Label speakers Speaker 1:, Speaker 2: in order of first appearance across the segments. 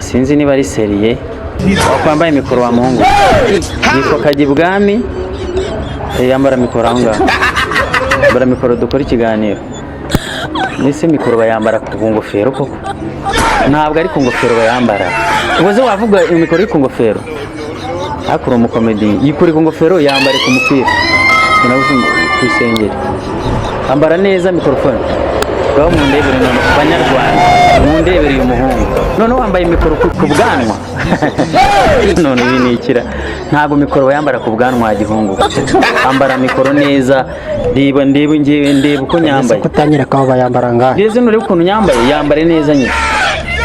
Speaker 1: Sinzi niba ari seriye wakwambaye mikoro wa muhungu yitwa Kajibwami yambara mikoro aho ngaho yambara mikoro dukora ikiganiro nise mikoro bayambara ku ngofero koko ntabwo ari ku ngofero bayambara ubuze wavuga imikoro ku ngofero akuru mu comedy yikuri ku ngofero yambare ku mupira nabuze kwisengera ambara neza mikrofone bwa mu ndebere none banyarwanda mu ndebere y'umuhungu none wambaye mikoro ku bwanwa none binikira ntago mikoro bayambara ku bwanwa gihungu ambara mikoro neza ndebe ngiye uko nyambaye
Speaker 2: kutanyira kaho bayambara ngahe
Speaker 1: ngeze nure ukuntu nyambaye yambare neza nyine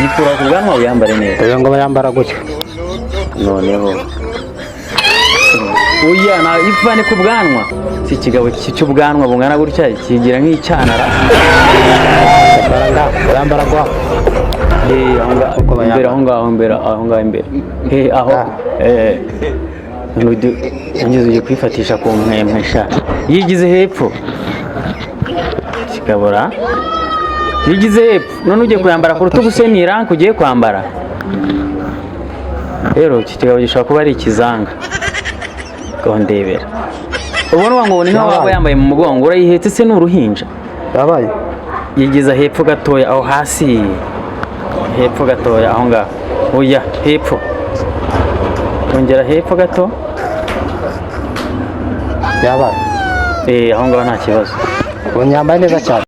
Speaker 1: mikoro ku bwanwa yambare neza
Speaker 2: uyo ngo bayambara gutyo
Speaker 1: noneho uya na ivane ku bwanwa si kigabo cy'ubwanwa bungana gutya kigira nk'icyanara
Speaker 2: bayambara gwa
Speaker 1: aho ngaho imbere aho ngeze ugiye kwifatisha ku mwemwesha yigize hepfo kigabora yigize hepfo none ugiye kuyambara ku rutugu se ni rank ugiye kwambara rero kigabo gishobora kuba ari ikizanga ndebera ubona wangubona nka waba yambaye mu mugongo urayihetse se n'uruhinja
Speaker 2: yabaye
Speaker 1: yigiza hepfo gatoya aho hasi hepfo gatoya aho ngaho oya hepfo ongera hepfo gato
Speaker 2: yabaye
Speaker 1: aho ngaho nta kibazo
Speaker 2: unyambaye neza cyane